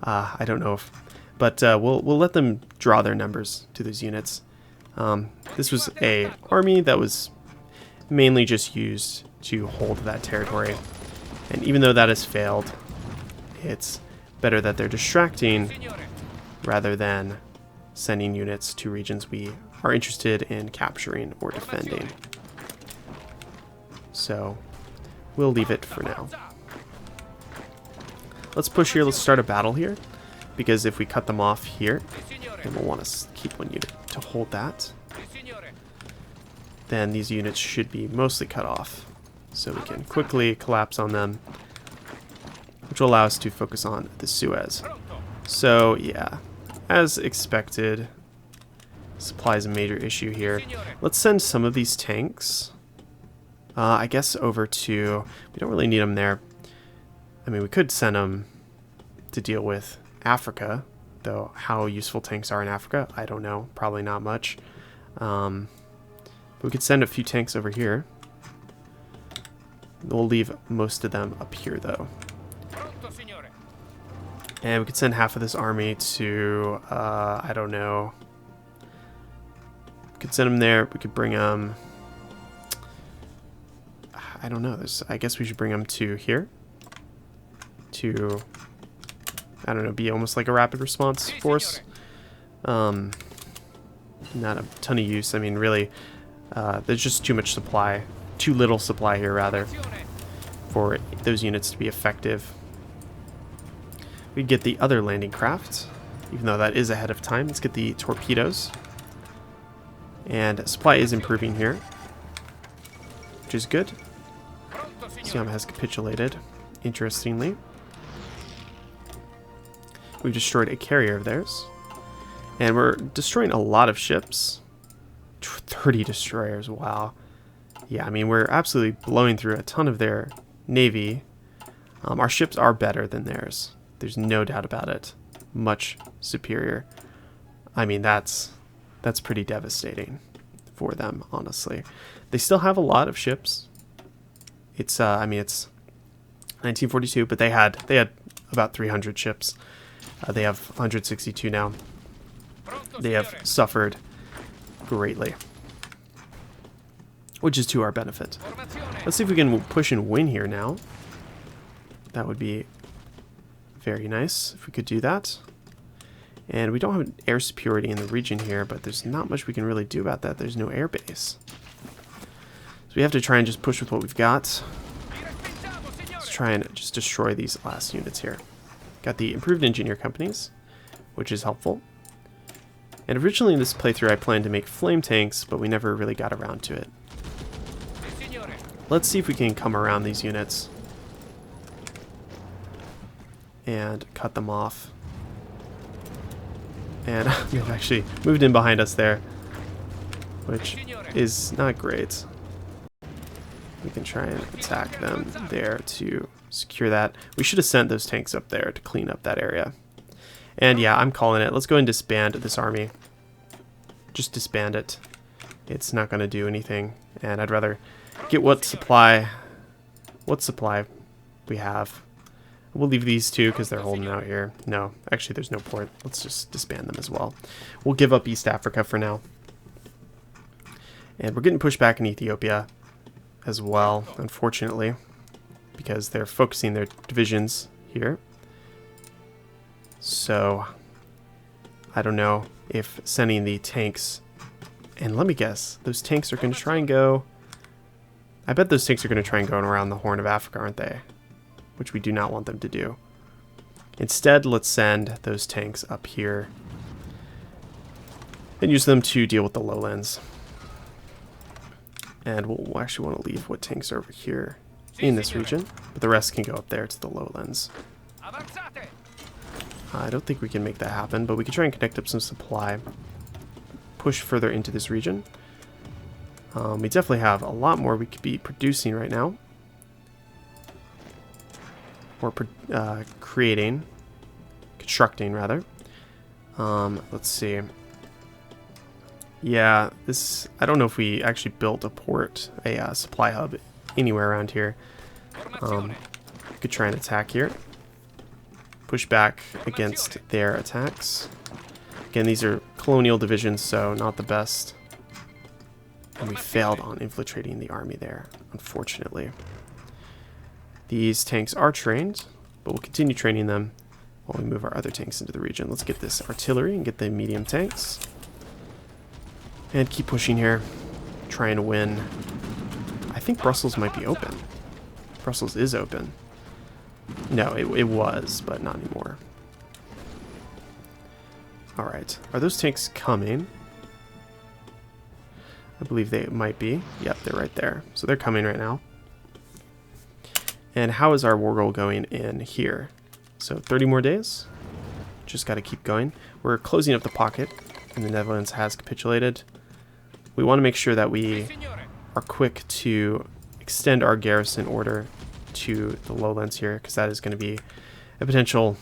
I don't know if... But we'll let them draw their numbers to those units. This was a army that was mainly just used to hold that territory. And even though that has failed, it's better that they're distracting rather than sending units to regions we are interested in capturing or defending. So we'll leave it for now. Let's push here. Let's start a battle here, because if we cut them off here, then we'll want to keep one unit to hold that. Then these units should be mostly cut off, so we can quickly collapse on them, which will allow us to focus on the Suez. So yeah, as expected, supply is a major issue here. Let's send some of these tanks, I guess, over to... We don't really need them there. I mean, we could send them to deal with Africa, though how useful tanks are in Africa, I don't know. Probably not much. But we could send a few tanks over here. We'll leave most of them up here, though. And we could send half of this army to, I don't know. We could send them there. We could bring them... I don't know. I guess we should bring them to here. To, I don't know, be almost like a rapid response force. Not a ton of use. I mean, really, there's just too much supply. Too little supply here, rather, for those units to be effective. We get the other landing craft, even though that is ahead of time. Let's get the torpedoes. And supply is improving here, which is good. Siam has capitulated, interestingly. We've destroyed a carrier of theirs. And we're destroying a lot of ships. 30 destroyers, wow. Yeah, I mean, we're absolutely blowing through a ton of their navy. Our ships are better than theirs. There's no doubt about it. Much superior. I mean, that's pretty devastating for them, honestly. They still have a lot of ships. It's I mean, it's 1942, but they had about 300 ships. They have 162 now. They have suffered greatly, which is to our benefit. Let's see if we can push and win here now. That would be very nice if we could do that. And we don't have air superiority in the region here, but there's not much we can really do about that. There's no air base. So we have to try and just push with what we've got. Let's try and just destroy these last units here. Got the improved engineer companies, which is helpful. And originally in this playthrough I planned to make flame tanks, but we never really got around to it. Let's see if we can come around these units and cut them off. And they've actually moved in behind us there, which is not great. We can try and attack them there to secure that. We should have sent those tanks up there to clean up that area. And yeah, I'm calling it. Let's go and disband this army. Just disband it. It's not going to do anything. And I'd rather get what supply we have. We'll leave these two because they're holding out here. No, actually there's no point. Let's just disband them as well. We'll give up East Africa for now. And we're getting pushed back in Ethiopia as well, unfortunately, because they're focusing their divisions here. So I don't know if sending the tanks, and let me guess, those tanks are going to try and go, I bet those tanks are going to try and go around the Horn of Africa, aren't they? Which we do not want them to do. Instead, let's send those tanks up here and use them to deal with the lowlands. And we'll actually want to leave what tanks are over here in this region, but the rest can go up there to the lowlands. I don't think we can make that happen, but we can try and connect up some supply, push further into this region. We definitely have a lot more we could be producing right now, or constructing rather. Let's see. Yeah, I don't know if we actually built a supply hub anywhere around here. We could try and attack here. Push back against their attacks. Again, these are colonial divisions, so not the best. And we failed on infiltrating the army there, unfortunately. These tanks are trained, but we'll continue training them while we move our other tanks into the region. Let's get this artillery and get the medium tanks. And keep pushing here, trying to win. I think Brussels might be open. Brussels is open. No, it was, but not anymore. Alright, are those tanks coming? I believe they might be. Yep, they're right there. So they're coming right now. And how is our war goal going in here? So 30 more days. Just got to keep going. We're closing up the pocket, and the Netherlands has capitulated. We want to make sure that we are quick to extend our garrison order to the lowlands here, because that is going to be a potential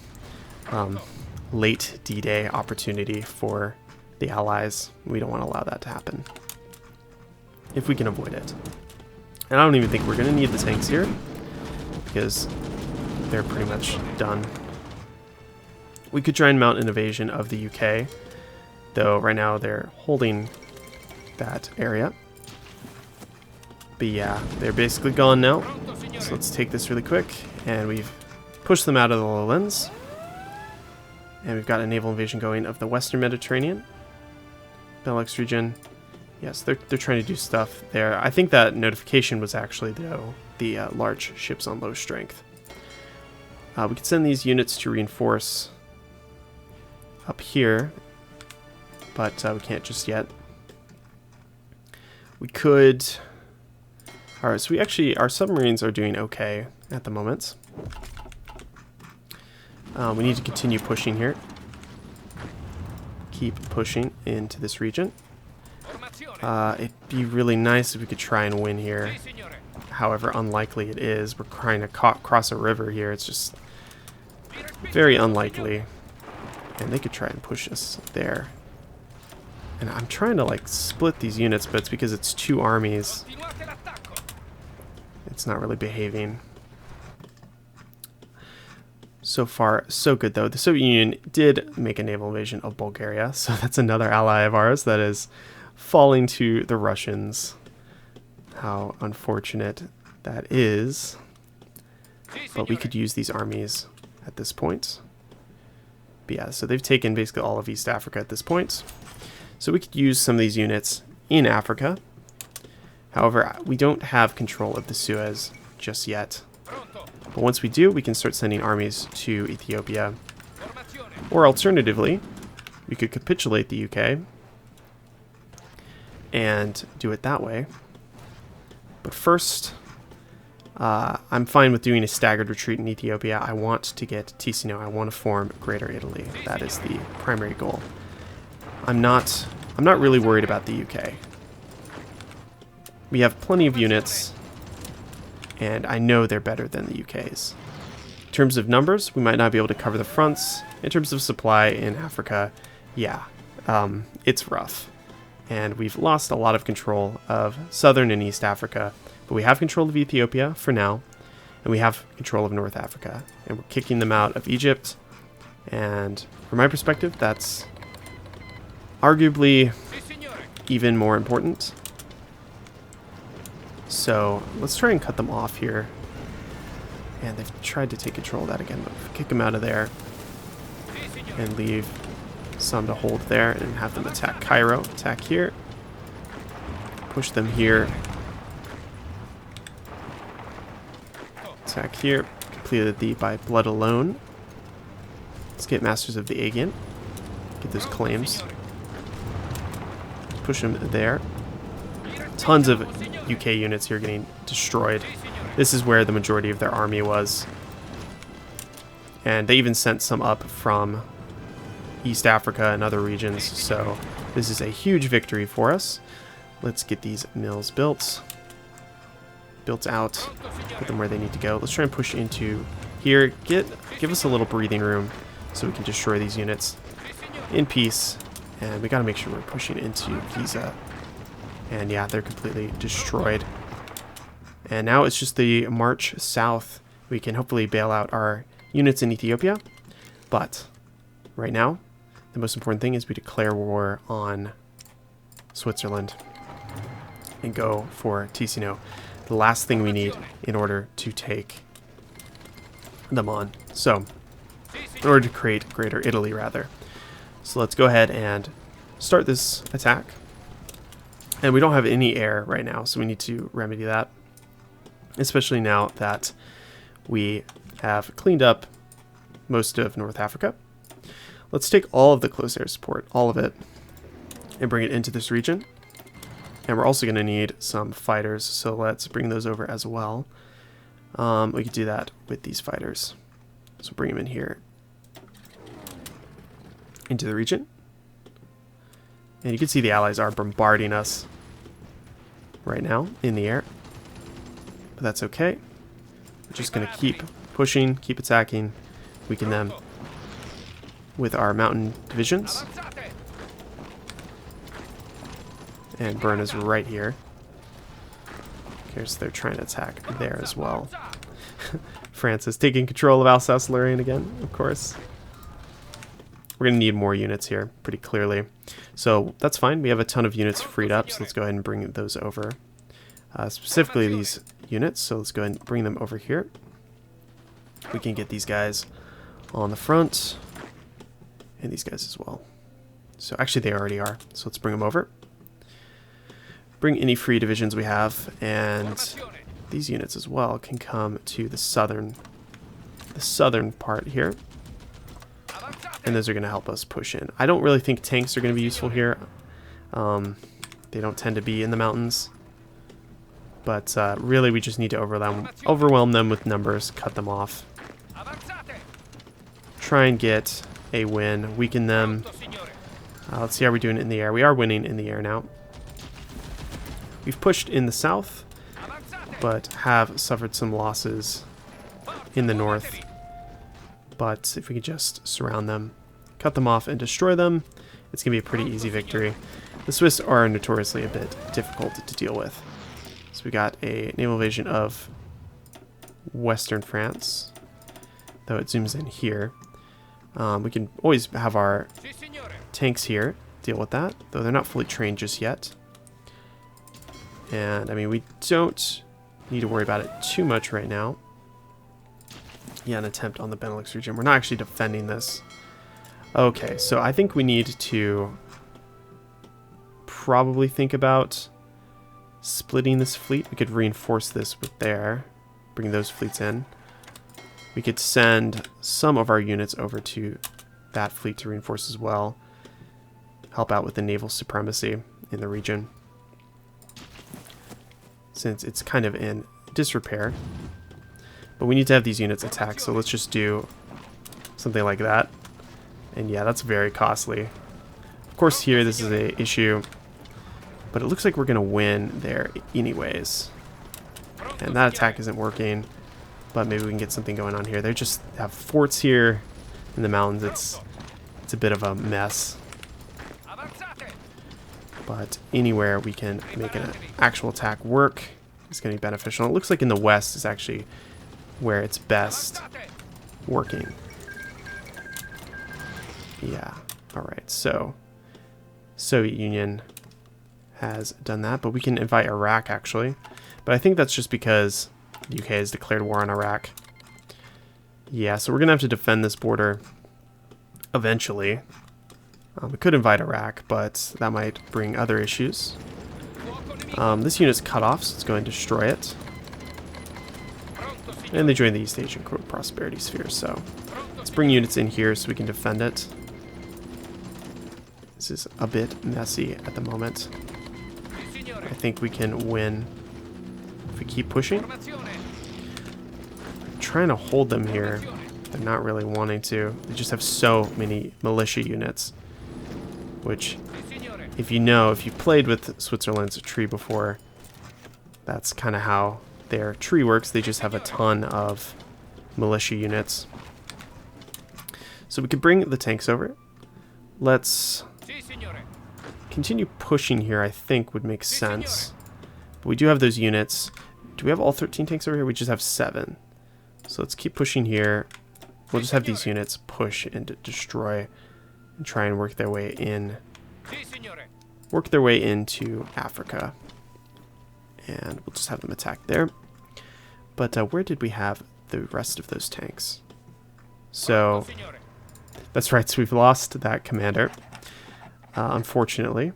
late D-Day opportunity for the Allies. We don't want to allow that to happen if we can avoid it. And I don't even think we're going to need the tanks here, because they're pretty much done. We could try and mount an invasion of the UK, though right now they're holding that area. But yeah, they're basically gone now. So let's take this really quick, and we've pushed them out of the lowlands. And we've got a naval invasion going of the Western Mediterranean, Benelux region. Yes, they're trying to do stuff there. I think that notification was actually, though, the large ships on low strength. We could send these units to reinforce up here, but we can't just yet. We could... Alright, so our submarines are doing okay at the moment. We need to continue pushing here. Keep pushing into this region. It'd be really nice if we could try and win here. However unlikely it is. We're trying to cross a river here. It's just very unlikely. And they could try and push us there. And I'm trying to like split these units, but it's because it's two armies. It's not really behaving. So far, so good though. The Soviet Union did make a naval invasion of Bulgaria, so that's another ally of ours that is falling to the Russians. How unfortunate that is. But we could use these armies at this point. But yeah, so they've taken basically all of East Africa at this point. So we could use some of these units in Africa. However, we don't have control of the Suez just yet. But once we do, we can start sending armies to Ethiopia. Or alternatively, we could capitulate the UK and do it that way. But first, I'm fine with doing a staggered retreat in Ethiopia. I want to get Ticino. I want to form Greater Italy. That is the primary goal. I'm not really worried about the UK. We have plenty of units, and I know they're better than the UK's. In terms of numbers, we might not be able to cover the fronts. In terms of supply in Africa, yeah, it's rough. And we've lost a lot of control of southern and East Africa, but we have control of Ethiopia for now, and we have control of North Africa. And we're kicking them out of Egypt, and from my perspective, that's arguably even more important. So let's try and cut them off here. And they've tried to take control of that again, but kick them out of there and leave some to hold there and have them attack Cairo. Attack here. Push them here. Attack here. Completed the by blood alone. Let's get Masters of the Aegean. Get those claims. Push them there. Tons of UK units here getting destroyed. This is where the majority of their army was. And they even sent some up from East Africa and other regions, so this is a huge victory for us. Let's get these mills built out, put them where they need to go. Let's try and push into here. Give us a little breathing room so we can destroy these units in peace. And we got to make sure we're pushing into Giza. And yeah, they're completely destroyed. And now it's just the march south. We can hopefully bail out our units in Ethiopia. But right now, the most important thing is we declare war on Switzerland and go for Ticino. The last thing we need in order to take them on. So, in order to create Greater Italy, rather. So let's go ahead and start this attack. And we don't have any air right now, so we need to remedy that. Especially now that we have cleaned up most of North Africa. Let's take all of the close air support, all of it, and bring it into this region. And we're also going to need some fighters, so let's bring those over as well. We could do that with these fighters. So bring them in here into the region. And you can see the allies are bombarding us right now in the air. But that's okay. We're just going to keep pushing, keep attacking, weaken them with our mountain divisions. And Bern is right here. Okay, so they're trying to attack there as well. France is taking control of Alsace-Lorraine again, of course. We're going to need more units here, pretty clearly. So that's fine. We have a ton of units freed up, so let's go ahead and bring those over. Specifically these units, so let's go ahead and bring them over here. We can get these guys on the front, and these guys as well. So actually they already are, so let's bring them over. Bring any free divisions we have, and these units as well can come to the southern part here. And those are going to help us push in. I don't really think tanks are going to be useful here. They don't tend to be in the mountains. But really we just need to overwhelm them with numbers, cut them off. Try and get a win, weaken them. Let's see how we're doing in the air. We are winning in the air now. We've pushed in the south, but have suffered some losses in the north. But if we could just surround them, cut them off, and destroy them, it's going to be a pretty easy victory. The Swiss are notoriously a bit difficult to deal with. So we got a naval invasion of western France, though it zooms in here. We can always have our tanks here deal with that, though they're not fully trained just yet. And, I mean, we don't need to worry about it too much right now. Yeah, an attempt on the Benelux region. We're not actually defending this. Okay, so I think we need to probably think about splitting this fleet. We could reinforce this with there, bring those fleets in. We could send some of our units over to that fleet to reinforce as well. Help out with the naval supremacy in the region, since it's kind of in disrepair. But we need to have these units attack, so let's just do something like that. And yeah, that's very costly. Of course here this is an issue, but it looks like we're going to win there anyways. And that attack isn't working, but maybe we can get something going on here. They just have forts here in the mountains. It's a bit of a mess. But anywhere we can make an actual attack work is going to be beneficial. It looks like in the west is actually where it's best working. Yeah. Alright, so Soviet Union has done that, but we can invite Iraq actually. But I think that's just because the UK has declared war on Iraq. Yeah, so we're going to have to defend this border eventually. We could invite Iraq, but that might bring other issues. This unit's cut off, so let's go and destroy it. And they join the East Asian Prosperity Sphere, so let's bring units in here so we can defend it. This is a bit messy at the moment. I think we can win we keep pushing. Trying to hold them here. They're not really wanting to. They just have so many militia units. Which, if you've played with Switzerland's tree before, that's kind of how their tree works. They just have a ton of militia units. So we could bring the tanks over. Let's continue pushing here, I think would make sense. But we do have those units. Do we have all 13 tanks over here? We just have 7. So let's keep pushing here. We'll just have these units push and destroy and try and work their way in. Work their way into Africa. And we'll just have them attack there. But where did we have the rest of those tanks? So, that's right, so we've lost that commander. Unfortunately.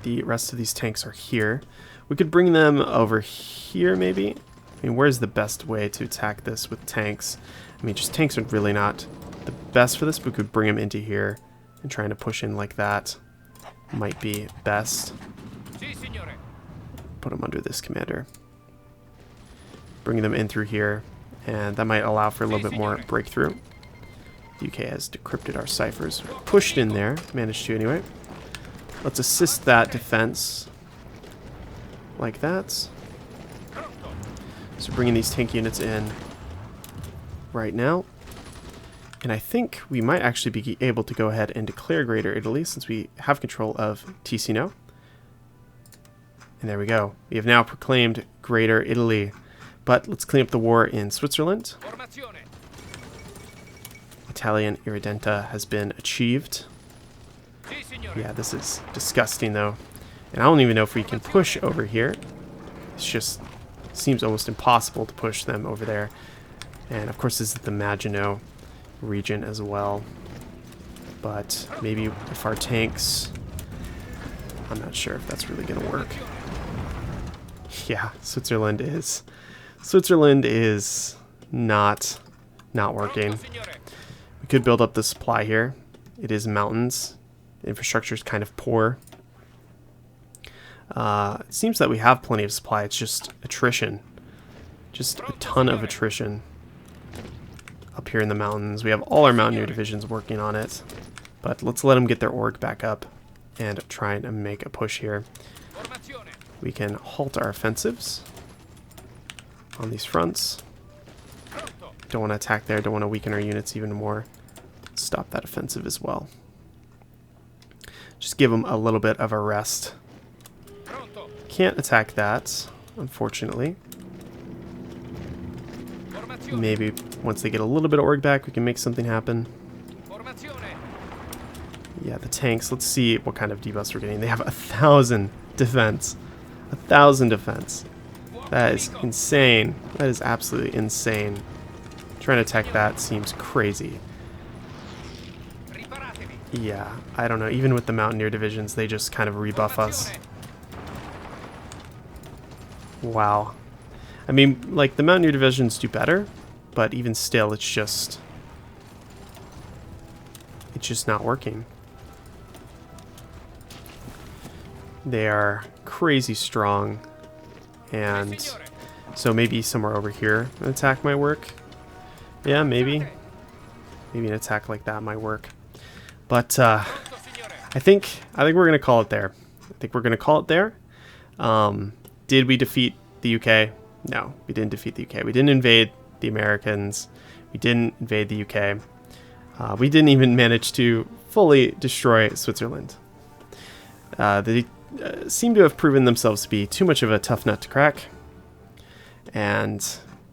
The rest of these tanks are here. We could bring them over here, maybe? I mean, where's the best way to attack this with tanks? I mean, just tanks are really not the best for this, but we could bring them into here and trying to push in like that might be best. Put them under this commander. Bring them in through here, and that might allow for a little bit more breakthrough. The UK has decrypted our ciphers. Pushed in there, managed to anyway. Let's assist that defense like that. So bringing these tank units in right now. And I think we might actually be able to go ahead and declare Greater Italy since we have control of Ticino. And there we go. We have now proclaimed Greater Italy. But let's clean up the war in Switzerland. Italian Irredenta has been achieved. Yeah, this is disgusting though. And I don't even know if we can push over here. It's just seems almost impossible to push them over there. And of course this is the Maginot region as well. But maybe if our tanks... I'm not sure if that's really going to work. Yeah, Switzerland is not working. We could build up the supply here. It is mountains. The infrastructure is kind of poor. It seems that we have plenty of supply. It's just attrition. Just a ton of attrition up here in the mountains. We have all our mountaineer divisions working on it. But let's let them get their org back up and try and make a push here. We can halt our offensives on these fronts. Don't want to attack there. Don't want to weaken our units even more. Stop that offensive as well. Just give them a little bit of a rest. Can't attack that, unfortunately. Maybe once they get a little bit of org back, we can make something happen. Yeah, the tanks. Let's see what kind of debuffs we're getting. They have 1,000 defense. 1,000 defense. That is insane. That is absolutely insane. Trying to attack that seems crazy. Yeah, I don't know. Even with the Mountaineer divisions, they just kind of rebuff us. Wow. I mean, like, the Mountaineer divisions do better, but even still, it's just not working. They are crazy strong, and so maybe somewhere over here an attack might work. Yeah, maybe an attack like that might work. But I think we're gonna call it there. Did we defeat the UK? No, we didn't defeat the UK. We didn't invade the Americans. We didn't invade the UK. We didn't even manage to fully destroy Switzerland. They seem to have proven themselves to be too much of a tough nut to crack. And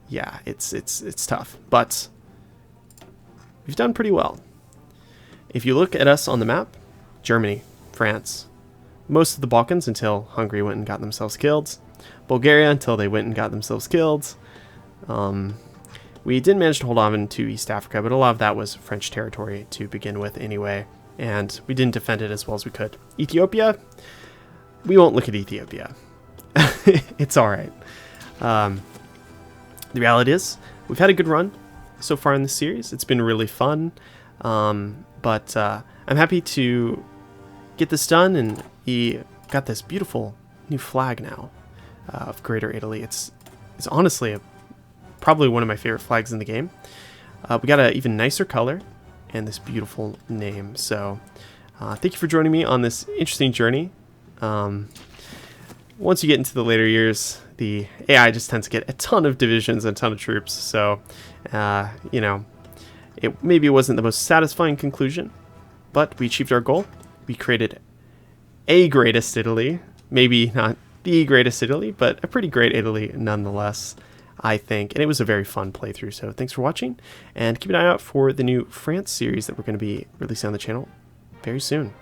yeah, it's tough. But we've done pretty well. If you look at us on the map, Germany, France, most of the Balkans until Hungary went and got themselves killed. Bulgaria until they went and got themselves killed. We did manage to hold on to East Africa, but a lot of that was French territory to begin with anyway, and we didn't defend it as well as we could. Ethiopia, we won't look at Ethiopia. It's alright. The reality is, we've had a good run so far in this series. It's been really fun, but I'm happy to get this done, and we got this beautiful new flag now. of Greater Italy. It's honestly probably one of my favorite flags in the game. We got an even nicer color and this beautiful name. So thank you for joining me on this interesting journey. Once you get into the later years, the AI just tends to get a ton of divisions and a ton of troops. So, you know, maybe it wasn't the most satisfying conclusion, but we achieved our goal. We created a greatest Italy. Maybe not the greatest Italy, but a pretty great Italy nonetheless, I think. And it was a very fun playthrough. So thanks for watching, and keep an eye out for the new France series that we're going to be releasing on the channel very soon.